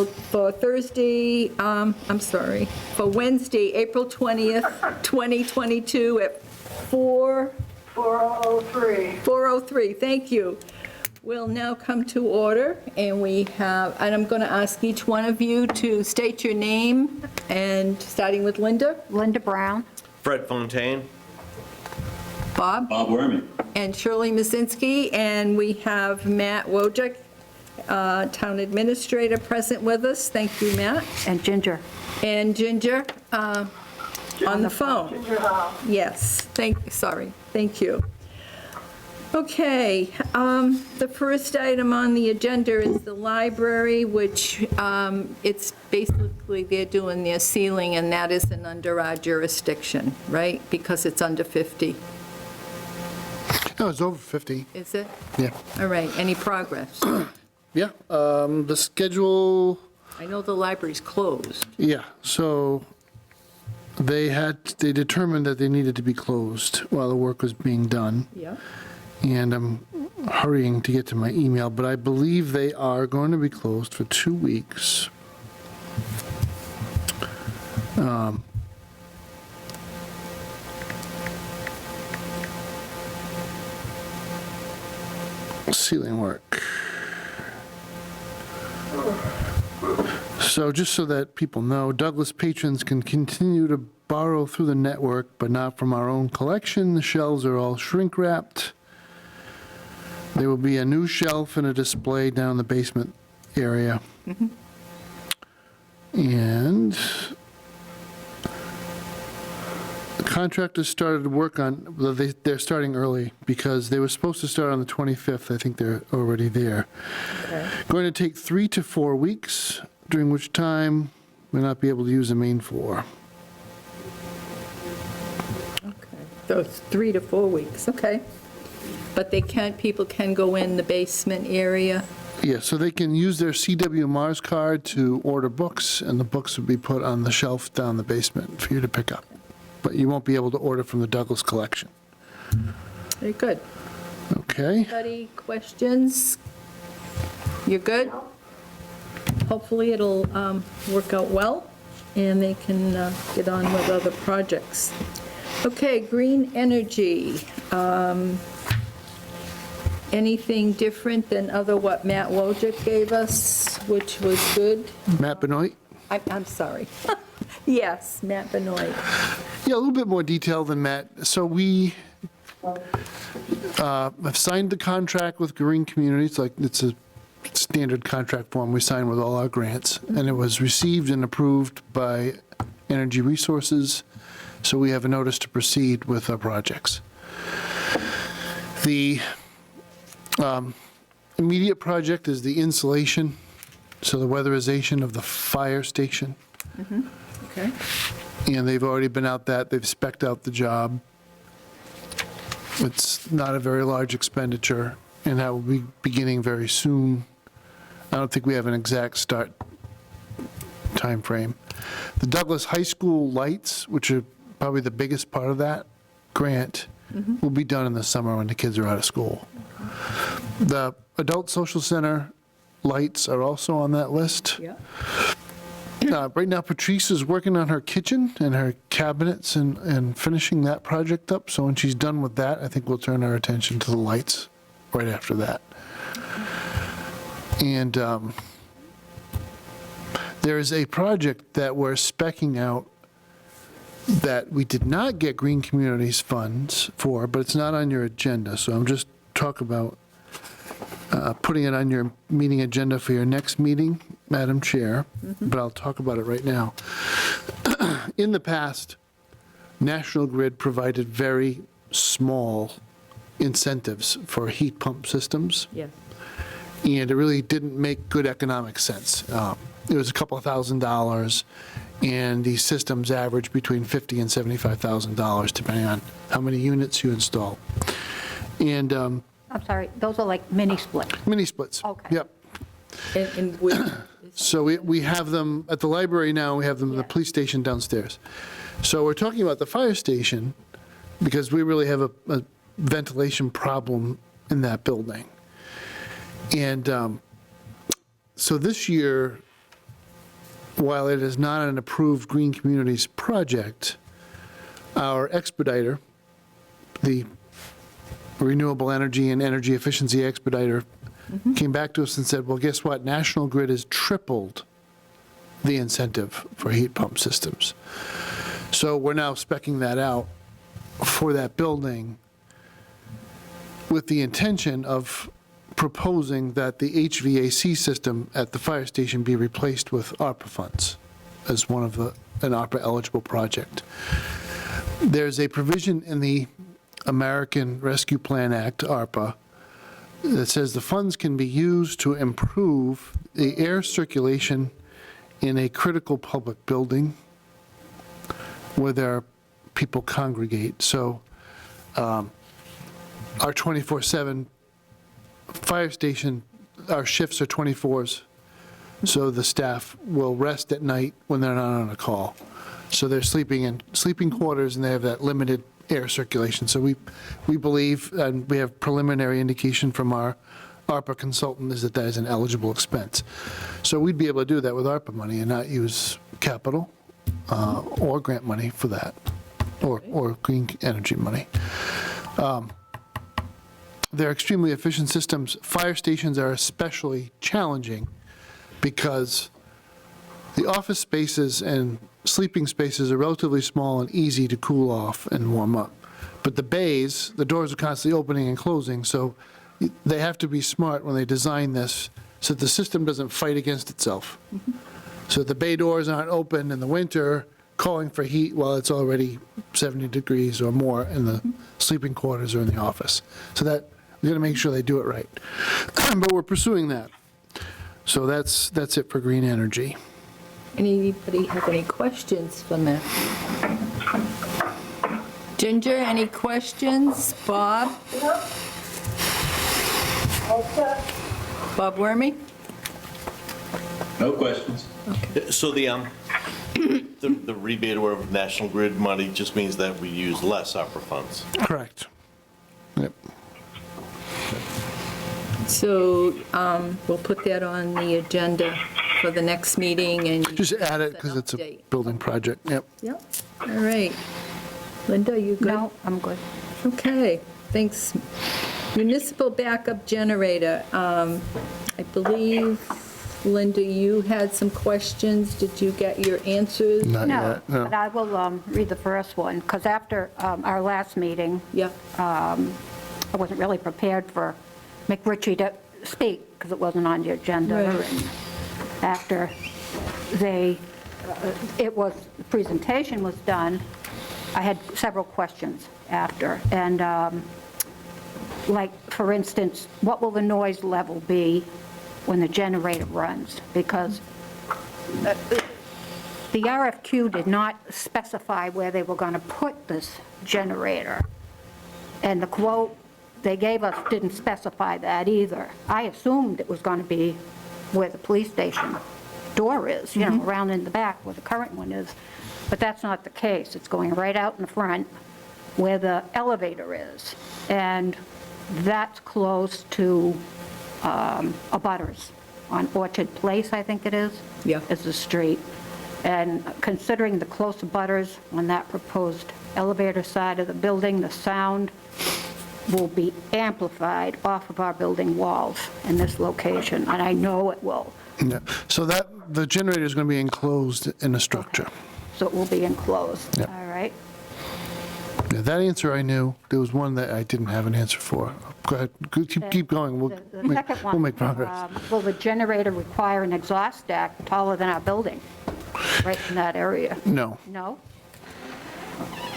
For Thursday, for Wednesday, April 20th, 2022 at 4:03. 4:03, thank you. We'll now come to order, and I'm going to ask each one of you to state your name, and starting with Linda. Linda Brown. Fred Fontaine. Bob. Bob Werman. And Shirley Mazinski, and we have Matt Wojcik, Town Administrator, present with us. Thank you, Matt. And Ginger. And Ginger on the phone. Ginger Hall. Yes, thank you. Okay, the first item on the agenda is the library, which it's basically they're doing their ceiling, and that isn't under our jurisdiction, right? Because it's under 50. No, it's over 50. Is it? Yeah. All right, any progress? Yeah, the schedule, I know the library's closed. yeah, so they determined that they needed to be closed while the work was being done. Yeah. And I'm hurrying to get to my email, but I believe they are going to be closed for 2 weeks. Ceiling work. So just so that people know, Douglas patrons can continue to borrow through the network, but not from our own collection. The shelves are all shrink wrapped. There will be a new shelf and a display down in the basement area. And the contractors started to work on, well, they're starting early because they were supposed to start on the 25th. I think they're already there. Okay. Going to take 3 to 4 weeks, during which time we'll not be able to use the main floor. Okay, so it's 3 to 4 weeks, okay. But people can go in the basement area? Yeah, so they can use their CW Mars card to order books, and the books will be put on the shelf down the basement for you to pick up. But you won't be able to order from the Douglas collection. Very good. Okay? Anybody questions? You're good? Hopefully it'll work out well, and they can get on with other projects. Okay, green energy. Anything different than what Matt Wojcik gave us, which was good? Matt Benoit? I'm sorry. Yes, Matt Benoit. Yeah, a little bit more detail than Matt. So we have signed the contract with Green Communities, like it's a standard contract form we sign with all our grants, and it was received and approved by Energy Resources, so we have a notice to proceed with our projects. The immediate project is the insulation, so the weatherization of the fire station. Okay. And they've already been out they've spec'd out the job. It's not a very large expenditure, and that will be beginning very soon. I don't think we have an exact start time frame. The Douglas High School lights, which are probably the biggest part of that grant, will be done in the summer when the kids are out of school. The Adult Social Center lights are also on that list. Yeah. Right now, Patrice is working on her kitchen and her cabinets and finishing that project up. So when she's done with that, I think we'll turn our attention to the lights right after that. And there is a project that we're speccing out that we did not get Green Communities funds for, but it's not on your agenda. So I'm just talking about putting it on your meeting agenda for your next meeting, Madam Chair, but I'll talk about it right now. In the past, National Grid provided very small incentives for heat pump systems, Yes. and it really didn't make good economic sense. It was a couple of $1,000s, and these systems average between $50,000 and $75,000, depending on how many units you install. And I'm sorry, those are like mini splits. mini splits. Okay. Yep. And which, So we have them at the library now, we have them in the Yeah. police station downstairs. So we're talking about the fire station because we really have a ventilation problem in that building. And so this year, while it is not an approved Green Communities project, our expediter, the renewable energy and energy efficiency expediter, came back to us and said, well, guess what? National Grid has tripled the incentive for heat pump systems. So we're now speccing that out for that building with the intention of proposing that the HVAC system at the fire station be replaced with ARPA funds as one of an ARPA-eligible project. There's a provision in the American Rescue Plan Act, ARPA, that says the funds can be used to improve the air circulation in a critical public building where there are people congregate. So our 24/7 fire station, our shifts are 24s, so the staff will rest at night when they're not on a call. So they're sleeping in sleeping quarters, and they have that limited air circulation. So we believe, and we have preliminary indication from our ARPA consultant, is that is an eligible expense. So we'd be able to do that with ARPA money and not use capital or grant money for that, or green energy money. They're extremely efficient systems. Fire stations are especially challenging because the office spaces and sleeping spaces are relatively small and easy to cool off and warm up. But the bays, the doors are constantly opening and closing, so they have to be smart when they design this so that the system doesn't fight against itself. So the bay doors aren't open in the winter, calling for heat while it's already 70 degrees or more in the sleeping quarters or in the office. So that, we're going to make sure they do it right. But we're pursuing that. So that's it for green energy. Anybody have any questions from that? Ginger, any questions? Bob? Bob Wormy? No questions. So the rebate or National Grid money just means that we use less ARPA funds. Correct. Yep. So we'll put that on the agenda for the next meeting and. Just add it because it's a Update. building project. Yep. Yep, all right. Linda, you good? No, I'm good. Okay, thanks. Municipal backup generator. I believe, Linda, you had some questions. Did you get your answers? Not No, yet, no. but I will read the first one, because after our last meeting, Yeah, I wasn't really prepared for McRitchie to speak, because it wasn't on the agenda. Right. And after the presentation was done, I had several questions after. And like, for instance, what will the noise level be when the generator runs? Because the RFQ did not specify where they were going to put this generator. And the quote they gave us didn't specify that either. I assumed it was going to be where the police station door is, you know, around in the back where the current one is. But that's not the case. It's going right out in the front where the elevator is. And that's close to a Butters on Orchard Place, I think it is. Yeah. Is the street. And considering the close Butters on that proposed elevator side of the building, the sound will be amplified off of our building walls in this location, and I know it will. Yeah. So the generator is going to be enclosed in a structure. So it will be enclosed, Yep. all right? Yeah, that answer I knew. There was one that I didn't have an answer for. Go ahead, keep going. The second one. We'll make progress. Will the generator require an exhaust stack taller than our building, right in that area? No, No?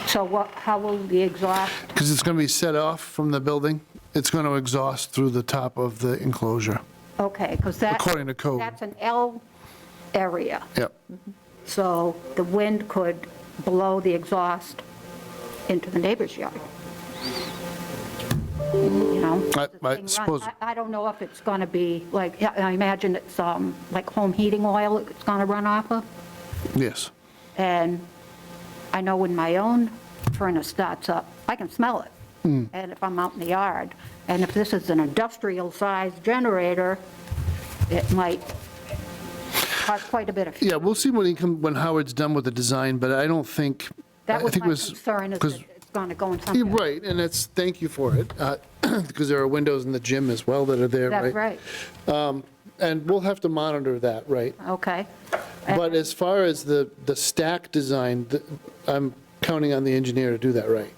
So how will the exhaust, because it's going to be set off from the building. It's going to exhaust through the top of the enclosure. okay, because that's. According to code. That's an L area. Yep. So the wind could blow the exhaust into the neighbor's yard. You know? I the thing runs. suppose- I don't know if it's going to be, like, yeah, I imagine it's like home heating oil it's going to run off of. Yes. And I know when my own furnace starts up, I can smell it. And if I'm out in the yard, and if this is an industrial-sized generator, it might caused quite a bit of, Yeah, we'll see when Howard's done with the design, but I don't think, that I was think my it was. concern, is that 'cause- it's going to go in Yeah, something. right, and that's, thank you for it, because there are windows in the gym as well that are there, right? That's right, And we'll have to monitor that, right? okay. But as far as the stack design, I'm counting on the engineer to do that right,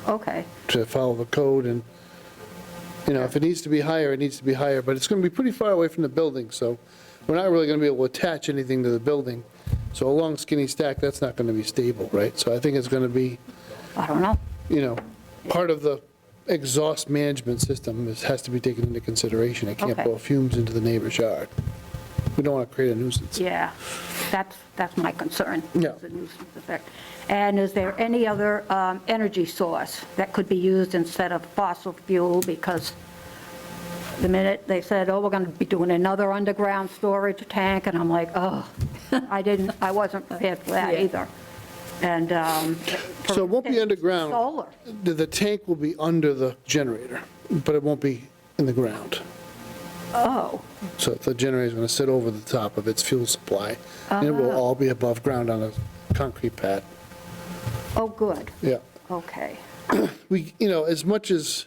Okay, to follow the code, and, if it needs to be higher, it needs to be higher, but it's going to be pretty far away from the building, so we're not really going to be able to attach anything to the building. So a long skinny stack, that's not going to be stable, right? So I think it's going to be, I don't know. part of the exhaust management system has to be taken into consideration. It can't Okay. blow fumes into the neighbor's yard. We don't want to create a nuisance. Yeah, that's my concern. Yeah. The nuisance effect. And is there any other energy source that could be used instead of fossil fuel? Because the minute they said, oh, we're going to be doing another underground storage tank, and I'm like, oh, I wasn't prepared for that Yeah. either. And. So it won't be underground. Solar. The tank will be under the generator, but it won't be in the ground. Oh, So the generator's going to sit over the top of its fuel supply, and it will all be above ground on a concrete pad. oh, good, Yeah. okay. We, as much as,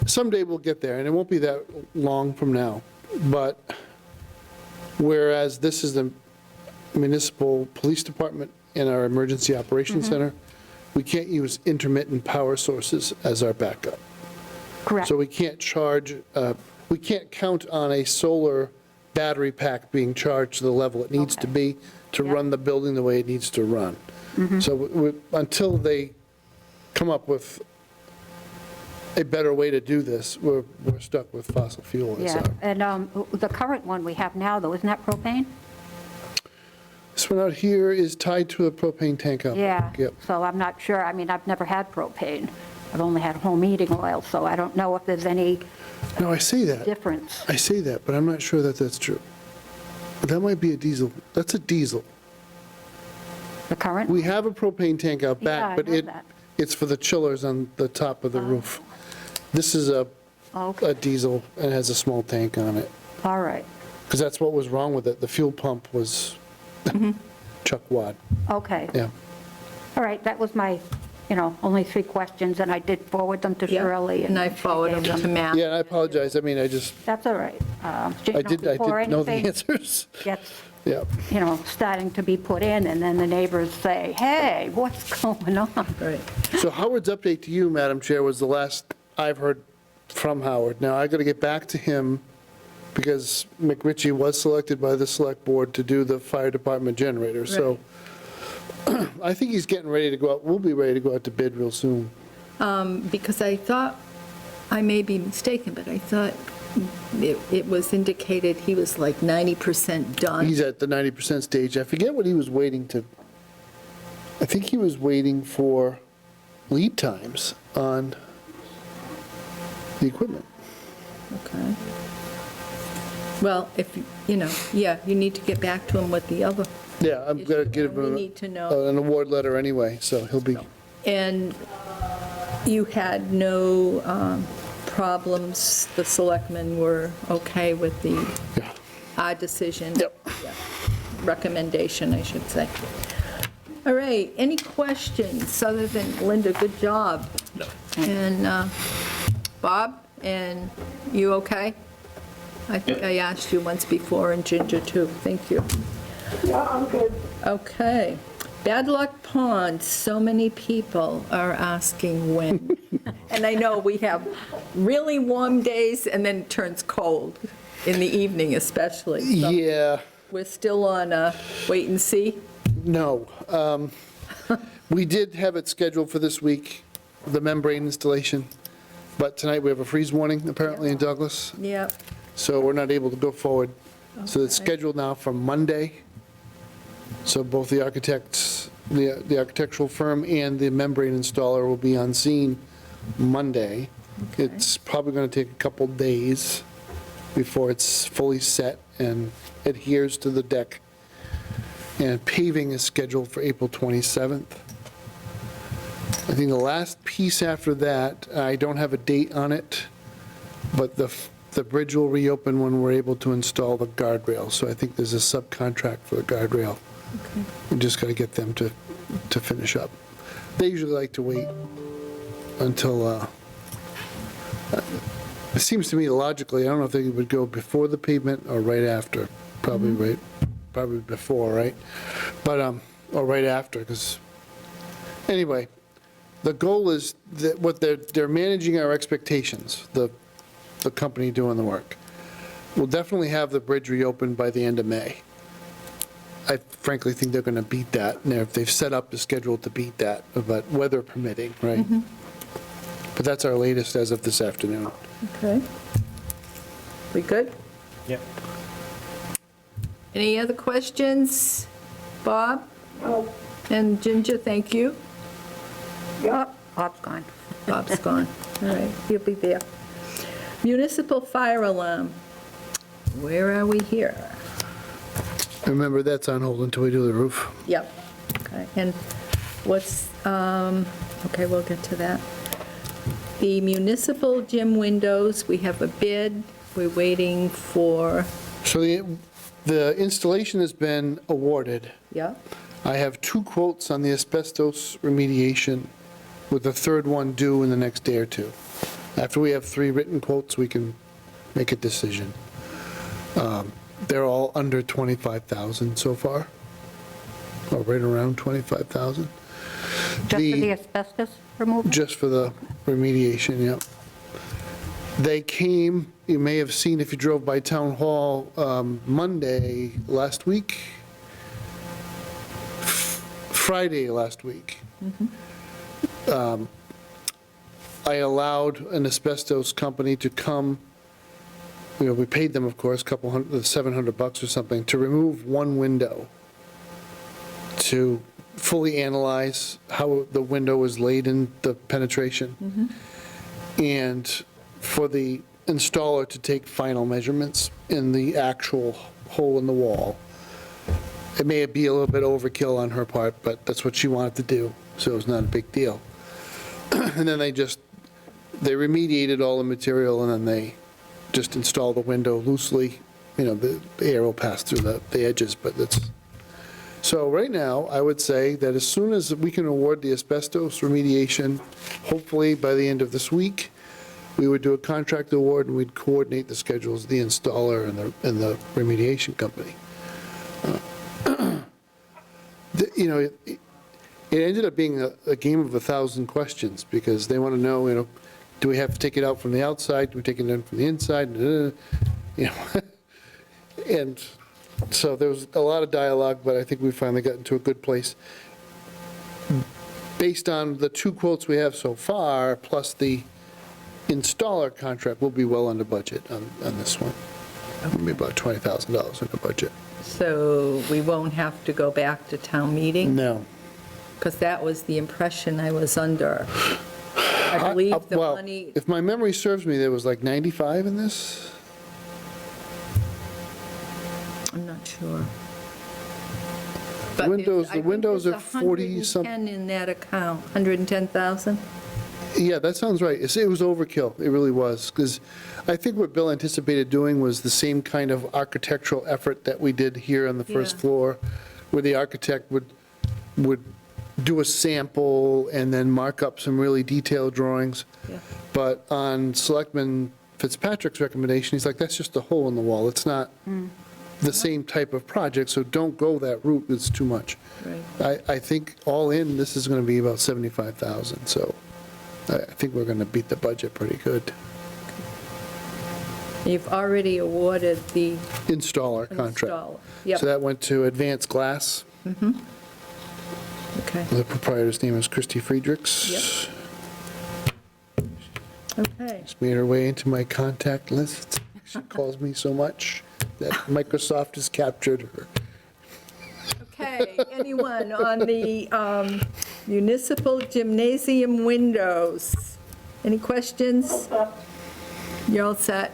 someday we'll get there, and it won't be that long from now, but whereas this is the municipal police department and our emergency operations center, we can't use intermittent power sources as our backup. Correct, So we can't we can't count on a solar battery pack being charged to the level it needs to be to Yep. run the building the way it needs to run. So until they come up with a better way to do this, we're stuck with fossil fuel. as yeah. our- And the current one we have now, though, isn't that propane? This one out here is tied to a propane tank out Yeah, back. Yep. so I'm not sure, I mean, I've never had propane. I've only had home heating oil, so I don't know if there's any No, I say that. difference. I say that, but I'm not sure that that's true. But that might be a diesel. That's a diesel. The current? We have a propane tank out Yeah, I back, but know that. it's for the chillers on the top of the roof. This is a Okay, diesel and has a small tank on it, all right, because that's what was wrong with it. The fuel pump was chuck wad, okay. yeah. All right, that was my, only 3 questions, and I did forward them to Yeah, Shirley. and I she forwarded gave them to Matt. Yeah, and I apologize, I mean, I That's all right. I did Before know the anything answers. gets, Yeah. starting to be put in, and then the neighbors say, hey, what's going on? Right. So Howard's update to you, Madam Chair, was the last I've heard from Howard. Now, I got to get back to him, because McRitchie was selected by the select board to do the fire department generator, so I think he's getting ready to go out, we'll be ready to go out to bid real soon. Because I thought, I may be mistaken, but I thought it was indicated he was like 90% done. He's at the 90% stage. I forget what he was waiting to, I think he was waiting for lead times on the equipment. Okay. Well, if, you need to get back to him with the other. Yeah, I'm going to give We him need to know. an award letter anyway, so he'll be, And you had no problems, the selectmen were okay with yeah. our decision? Yep. Yeah. Recommendation, I should say. All right, any questions other than Linda, good job? No. And Bob, and you okay? I think I asked you once before, and Ginger too, thank you. Yeah, I'm good. Okay. Bad Luck Pond, so many people are asking when. And I know we have really warm days, and then it turns cold, in the evening especially. So Yeah, we're still on a wait and see. no. We did have it scheduled for this week, the membrane installation, but tonight we have a freeze warning apparently in Douglas, Yep. so we're not able to go forward. So it's Okay. scheduled now for Monday. So both the architects, the architectural firm and the membrane installer will be on scene Monday. Okay. It's probably going to take a couple days before it's fully set and adheres to the deck. And paving is scheduled for April 27th. I think the last piece after that, I don't have a date on it, but the the bridge will reopen when we're able to install the guardrail. So I think there's a subcontract for the guardrail. We just got to get them to finish up. They usually like to wait until, it seems to me logically, I don't know if they would go before the pavement or right after. Probably probably before, right? But, or right after, because, anyway, the goal is that what they're managing our expectations, the company doing the work. We'll definitely have the bridge reopened by the end of May. I frankly think they're going to beat that, and they've set up the schedule to beat that, but weather permitting, right? But that's our latest as of this afternoon. Okay. We good? Yep. Any other questions? Bob? And Ginger, thank you. Oh, Bob's gone. Bob's gone. All right, he'll be there. Municipal fire alarm. Where are we here? Remember, that's on hold until we do the roof. Yep. Okay, and what's, okay, we'll get to that. The municipal gym windows, we have a bid. We're waiting for, So the installation has been awarded. yeah, I have 2 quotes on the asbestos remediation, with the third one due in the next day or two. After we have 3 written quotes, we can make a decision. They're all under 25,000 so far, or right around 25,000. Just for the asbestos removal? Just for the remediation, yeah. They came, you may have seen if you drove by Town Hall Monday last week, Friday last week. I allowed an asbestos company to come, we paid them, of course, $700 or something, to remove one window, to fully analyze how the window was laid in the penetration, and for the installer to take final measurements in the actual hole in the wall. It may be a little bit overkill on her part, but that's what she wanted to do, so it was not a big deal. And then they remediated all the material, and then they just install the window loosely. The air will pass through the edges, but that's, so right now, I would say that as soon as we can award the asbestos remediation, hopefully by the end of this week, we would do a contract award, and we'd coordinate the schedules of the installer and the remediation company. It ended up being a game of 1,000 questions, because they want to know, do we have to take it out from the outside? Do we take it in from the inside? And so there was a lot of dialogue, but I think we finally got into a good place. Based on the 2 quotes we have so far, plus the installer contract, we'll be well under budget on this one. Maybe about $20,000 under budget. so we won't have to go back to town meeting? No. Because that was the impression I was under. I believe the Well, money, if my memory serves me, there was like 95 in this? I'm not sure. The windows are 40-something. 110 in that account, 110,000? Yeah, that sounds right. It was overkill, it really was, because I think what Bill anticipated doing was the same kind of architectural effort that we did here on the first Yeah. floor, where the architect would do a sample and then mark up some really detailed drawings. Yeah. But on Selectman Fitzpatrick's recommendation, he's like, that's just a hole in the wall. It's not the same type of project, so don't go that route, it's too much. Right. I think all in, this is going to be about 75,000, so I think we're going to beat the budget pretty good. You've already awarded the Installer contract. installer. Yep, So that went to Advanced Glass. okay, The proprietor's name is Christy Friedrichs. okay. She's made her way into my contact list. She calls me so much that Microsoft has captured her. Okay, anyone on the municipal gymnasium windows? Any questions? You're all set?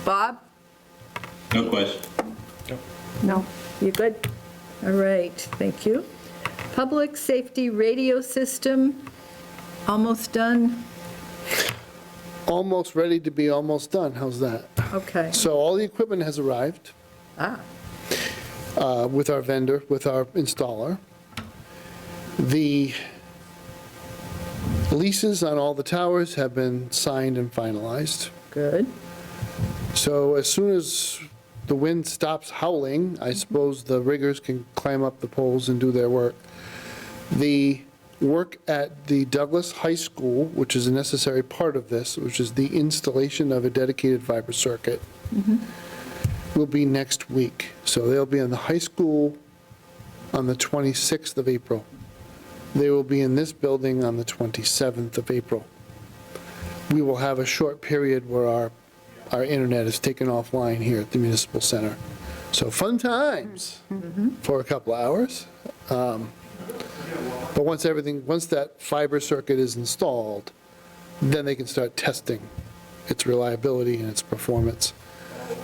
Bob? No question. No. You good? All right, thank you. Public safety radio system, almost done? almost ready to be almost done. How's that? Okay. So all the equipment has arrived Ah, with our vendor, with our installer. The leases on all the towers have been signed and finalized. good. So as soon as the wind stops howling, I suppose the riggers can climb up the poles and do their work. The work at the Douglas High School, which is a necessary part of this, which is the installation of a dedicated fiber circuit, will be next week. So they'll be in the high school on the 26th of April. They will be in this building on the 27th of April. We will have a short period where our internet is taken offline here at the Municipal Center. So fun times for a couple of hours. But once that fiber circuit is installed, then they can start testing its reliability and its performance.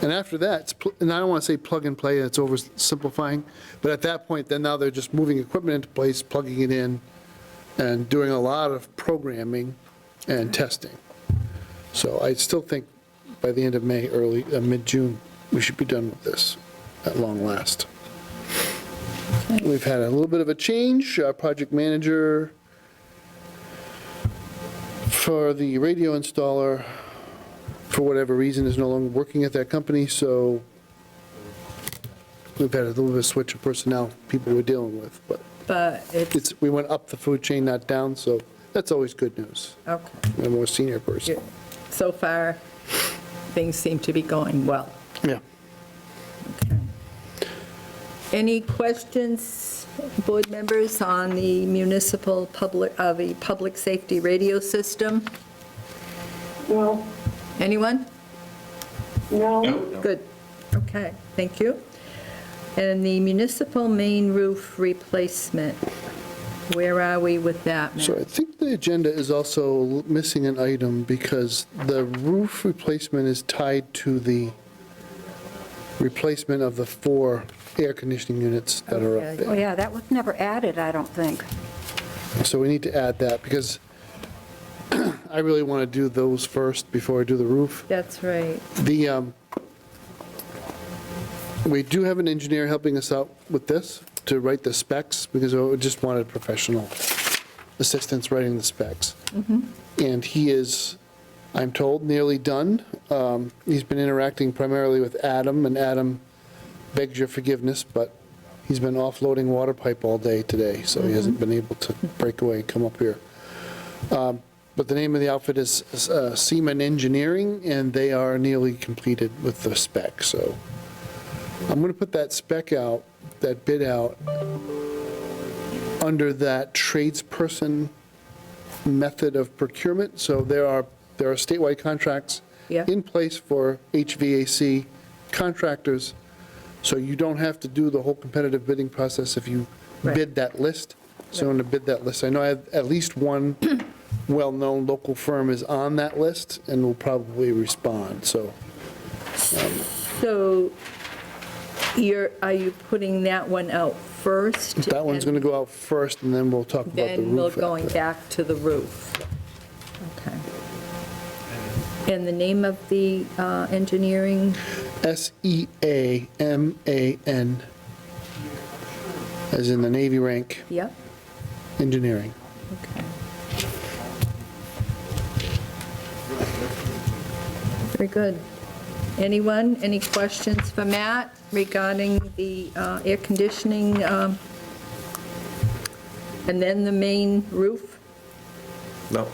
And after that, and I don't want to say plug and play, it's oversimplifying, but at that point, then now they're just moving equipment into place, plugging it in, and doing a lot of programming and testing. So I still think by the end of May, mid-June, we should be done with this at long last. We've had a little bit of a change. Our project manager for the radio installer, for whatever reason, is no longer working at that company, so we've had a little bit of switch of personnel, people we're dealing with, but But we went up the food chain, not down, so that's always good news. okay. A more senior person. So far, things seem to be going well. Yeah. Okay. Any questions, board members, on the the public safety radio system? No, Anyone? no, No? Good. Okay, thank you. And the municipal main roof replacement, where are we with that, Matt? So I think the agenda is also missing an item because the roof replacement is tied to the replacement of the 4 air conditioning units that are up Okay. Oh, there. yeah, that was never added, I don't think. So we need to add that because I really want to do those first before I do the roof. That's right. We do have an engineer helping us out with this to write the specs because we just wanted professional assistance writing the specs. And he is, I'm told, nearly done. He's been interacting primarily with Adam, and Adam begs your forgiveness, but he's been offloading water pipe all day today, so he hasn't been able to break away and come up here. But the name of the outfit is Seaman Engineering, and they are nearly completed with the spec. So I'm going to put that spec out, that bid out, under that tradesperson method of procurement. So there are statewide contracts Yeah. in place for HVAC contractors, so you don't have to do the whole competitive bidding process if you Right. bid that list. So I'm going to bid that list. I know I have at least one well-known local firm is on that list and will probably respond, so. So are you putting that one out first? That one's going to go out first, and then we'll talk about the roof. Then we're going after. back to the roof. Okay. And the name of the engineering? SEAMAN, as in the Navy rank, Yep, engineering. okay. Very good. Anyone, any questions for Matt regarding the air conditioning and then the main roof? No.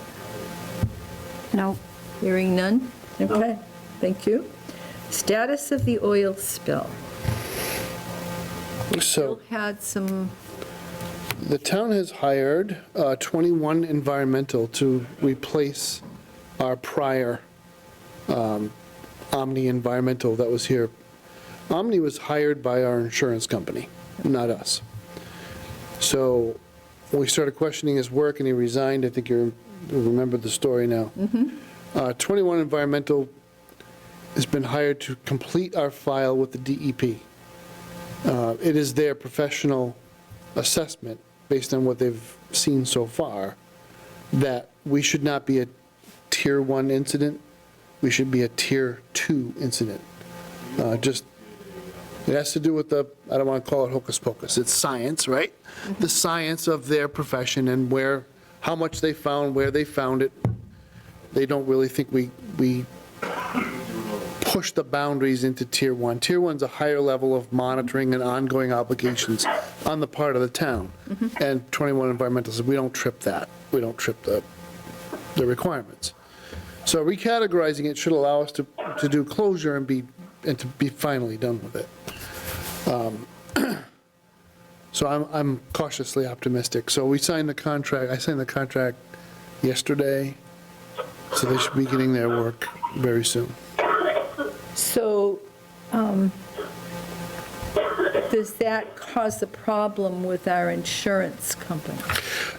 No, Hearing none? Okay, thank you. Status of the oil spill. So Had some, the town has hired 21 Environmental to replace our prior Omni Environmental that was here. Omni was hired by our insurance company, not us. So we started questioning his work, and he resigned. I think you remember the story now. 21 Environmental has been hired to complete our file with the DEP. It is their professional assessment, based on what they've seen so far, that we should not be a Tier Tier 1 incident, we should be a Tier 2 incident. Just, it has to do with the, I don't want to call it hocus pocus, it's science, right? The science of their profession and where, how much they found, where they found it. They don't really think we push the boundaries into Tier 1. Tier 1's a higher level of monitoring and ongoing obligations on the part of the town. And 21 Environmental says, we don't trip that. We don't trip the requirements. So recategorizing it should allow us to do closure and to be finally done with it. So I'm cautiously optimistic. So we signed the contract, I signed the contract yesterday, so they should be getting their work very soon. So, does that cause a problem with our insurance company?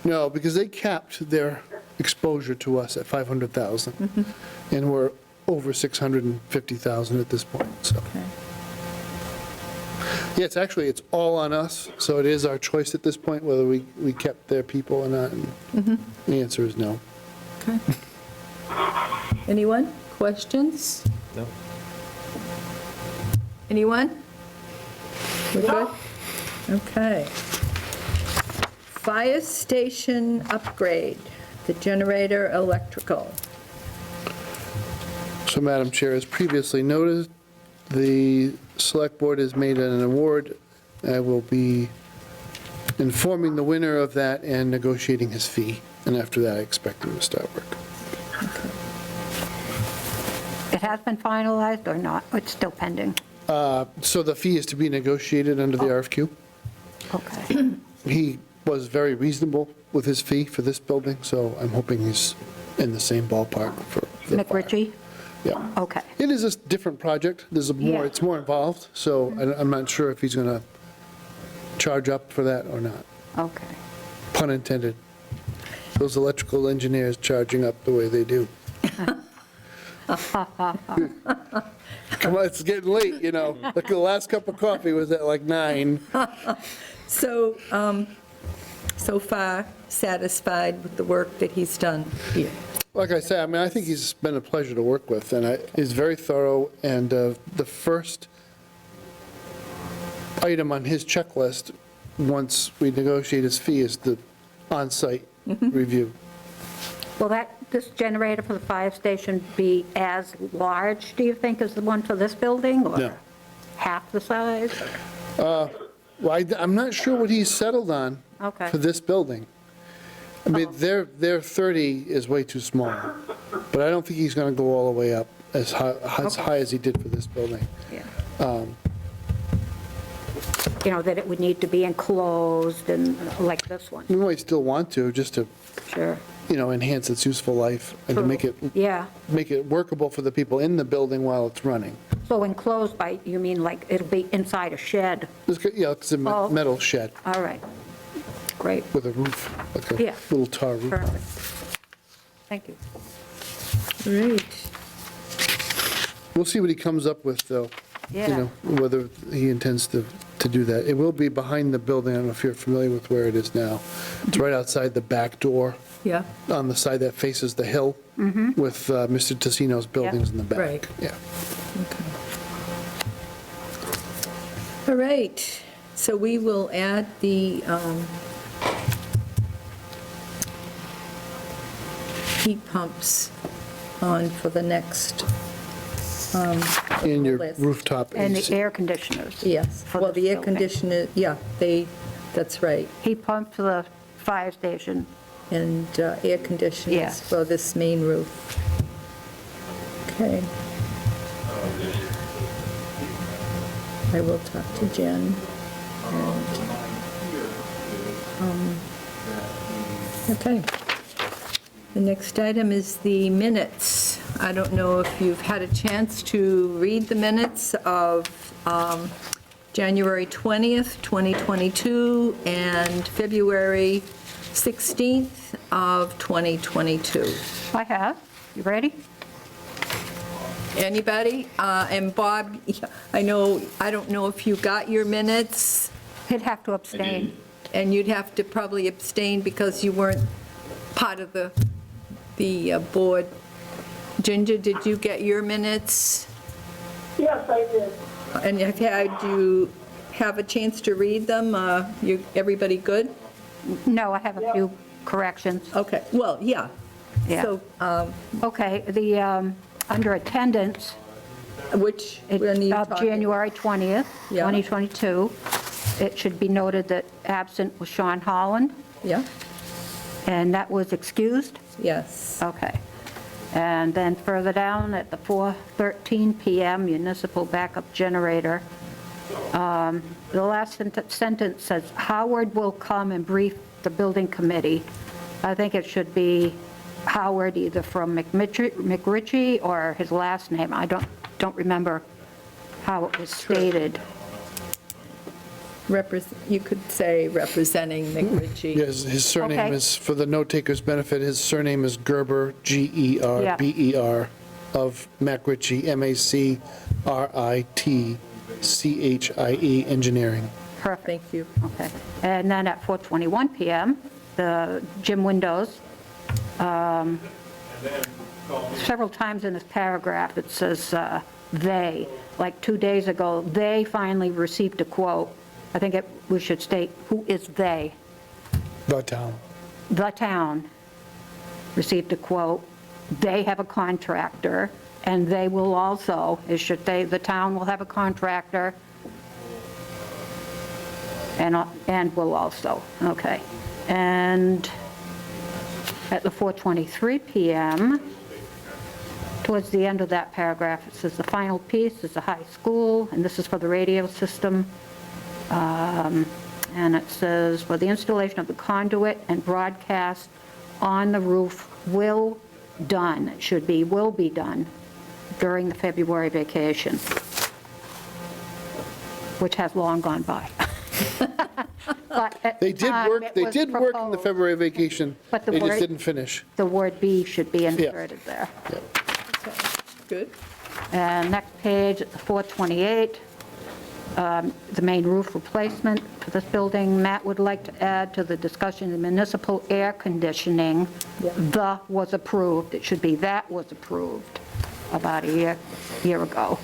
No, because they capped their exposure to us at 500,000, and we're over 650,000 at this point, so. Okay. Yeah, it's all on us, so it is our choice at this point whether we kept their people or not, and the answer is no. Okay. Anyone? Questions? No. Anyone? We're good? Okay. Fire station upgrade, the generator electrical. So, Madam Chair, as previously noted, the Select Board has made an award. I will be informing the winner of that and negotiating his fee, and after that, I expect him to start work. It has been finalized or not? It's still pending? So the fee is to be negotiated under the RFQ. Okay. He was very reasonable with his fee for this building, so I'm hoping he's in the same ballpark for the fire. McRitchie? Yeah. Okay. It is a different project. There's Yeah. it's more involved, so I'm not sure if he's going to charge up for that or not. Okay. Pun intended. Those electrical engineers charging up the way they do. Come on, it's getting late, you know. Like the last cup of coffee was at like 9. So, so far satisfied with the work that he's done here? Like I say, I mean, I think he's been a pleasure to work with, and he's very thorough, and the first item on his checklist, once we negotiate his fee, is the on-site review. Will this generator for the fire station be as large, do you think, as the one for this building? No. Or half the size? Well, I'm not sure what he's settled on Okay. for this building. I mean, their 30 is way too small, but I don't think he's going to go all the way up as high as he did for this building. Yeah. You know, that it would need to be enclosed and like this one? We might still want to, just to, Sure. enhance its useful life and to make Yeah. it workable for the people in the building while it's running. So enclosed by, you mean like it'll be inside a shed? Yeah, it's a Oh. metal shed All right. Great. with a roof, like a Yeah. little tar roof. Perfect. Thank you. Great. We'll see what he comes up with, though. Yeah. Whether he intends to do that. It will be behind the building. I don't know if you're familiar with where it is now. It's right outside the back door, Yeah, on the side that faces the hill, with Mr. Tassino's buildings in the back. Right. Yeah. okay. All right, so we will add the heat pumps on for the next, And your list. rooftop And the AC. air conditioners? yes, For well, this the air building. conditioner, yeah, that's right. Heat pump for the fire station? And air conditioners Yes. for this main roof. Okay. I will talk to Jen. Okay. The next item is the minutes. I don't know if you've had a chance to read the minutes of January 20th, 2022, and February 16th of 2022. I have. You ready? Anybody? And Bob, I don't know if you got your minutes, He'd have to abstain. and you'd have to probably abstain because you weren't part of the board Ginger, did you get your minutes? Yes, I did. And do you have a chance to read them? Everybody good? No, I have a few corrections. Okay, well, yeah. Yeah. So, Okay, under attendance, which, when you of talking? January 20th, Yeah. 2022, it should be noted that absent was Sean Holland, Yeah, and that was excused? yes. Okay. And then further down at the 4:13 PM municipal backup generator, the last sentence says, "Howard will come and brief the building committee." I think it should be Howard, either from McRitchie or his last name. I don't remember how it was stated. You could say representing McRitchie. Yes, his surname Okay. is, for the note taker's benefit, his surname is Gerber, Gerber, of MacRitchie, MacRitchie Engineering. Perfect. Thank you. Okay. And then at 4:21 PM, the gym windows, several times in this paragraph, it says they. Like 2 days ago, they finally received a quote. I think we should state, who is they? The town. The town received a quote. They have a contractor, and they will also, it should say, the town will have a contractor, and will also, okay. And at the 4:23 PM, towards the end of that paragraph, it says the final piece is the high school, and this is for the radio system. And it says, for the installation of the conduit and broadcast on the roof will done, it should be will be done during the February vacation, which has long gone by. But at They the did time, work, it they was did work in the proposed. February vacation. But the They just word- didn't finish. The word "be" should be inserted there. Good. And next page, at the 428, the main roof replacement for this building. Matt would like to add to the discussion, the municipal air conditioning, the was approved. It should be that was approved about a year ago.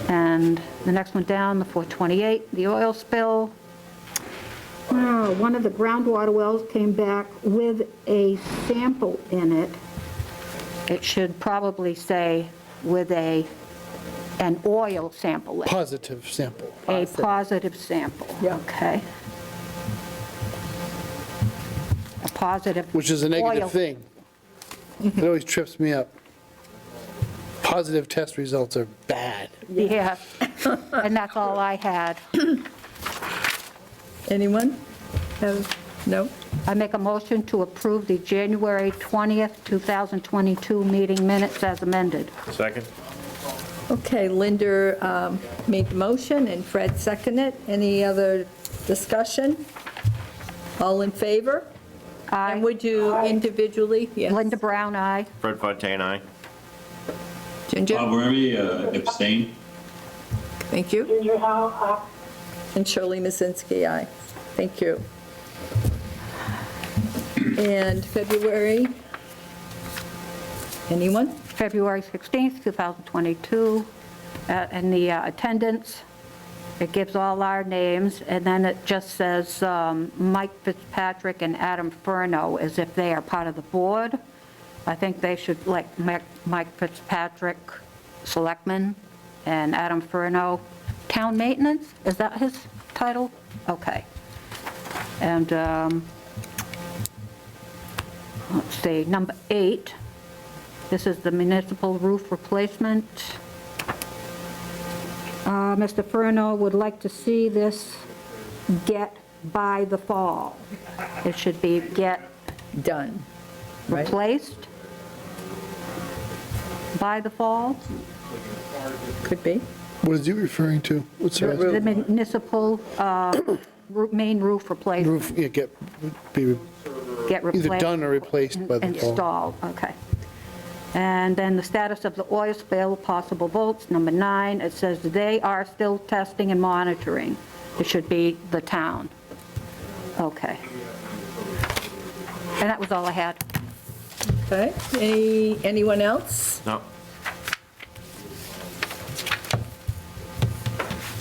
And the next one down, the 428, the oil spill. One of the groundwater wells came back with a sample in it. It should probably say with an oil sample in it. Positive sample. A positive sample. Yeah. Okay. A positive. Which is a oil- negative thing. It always trips me up. Positive test results are bad. Yeah, and that's all I had. Anyone? No? I make a motion to approve the January 20th, 2022 meeting minutes as amended. Second? Okay, Linda made the motion and Fred seconded. Any other discussion? All in favor? And Aye. would you individually? Yes. Linda Brown, aye. Fred Fontaine, aye. Ginger? Bob Werby, abstain. Thank you. Ginger Howe, And Shirley Mazinski, aye. Thank you. And February? Anyone? February 16th, 2022, and the attendance, it gives all our names, and then it just says Mike Fitzpatrick and Adam Furno as if they are part of the board. I think they should, like Mike Fitzpatrick, selectman, and Adam Furno, town maintenance, is that his title? Okay. And let's see, number 8. This is the municipal roof replacement. Mr. Furno would like to see this get by the fall. It should be get Done. Right? replaced by the fall. Could be. What is he referring to? What's the rest? The municipal main roof replacement, Roof, yeah, be get replaced. either done or replaced by the fall. Installed, okay. And then the status of the oil spill, possible votes, number 9, it says they are still testing and monitoring. It should be the town. Okay. And that was all I had. Okay, anyone else? No.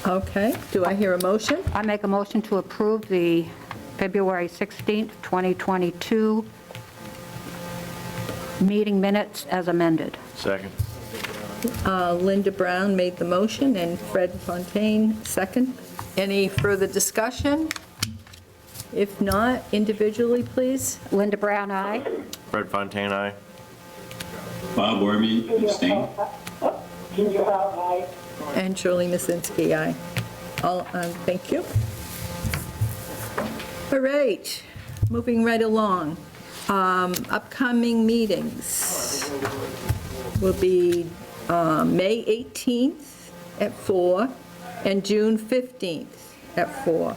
Okay, do I hear a motion? I make a motion to approve the February 16th, 2022 meeting minutes as amended. Second. Linda Brown made the motion and Fred Fontaine second. Any further discussion? If not, individually, please. Linda Brown, aye. Fred Fontaine, aye. Bob Wormy, abstain. Ginger Howard, aye. And Shirley Masinsky, aye. All, thank you. All right, moving right along. Upcoming meetings will be May 18th at 4 and June 15th at 4.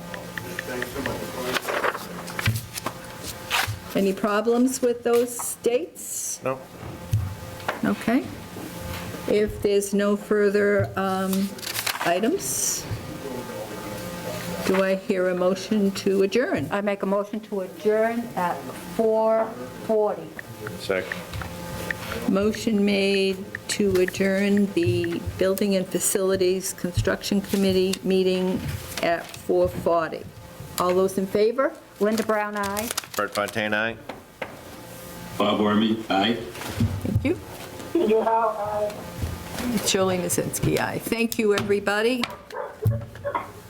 Any problems with those dates? No. Okay. If there's no further items, do I hear a motion to adjourn? I make a motion to adjourn at 4:40. Second. Motion made to adjourn the Building and Facilities Construction Committee meeting at 4:40. All those in favor? Linda Brown, aye. Fred Fontaine, aye. Bob Wormy, aye. Thank you. Ginger Howard, aye. Shirley Masinsky, aye. Thank you, everybody.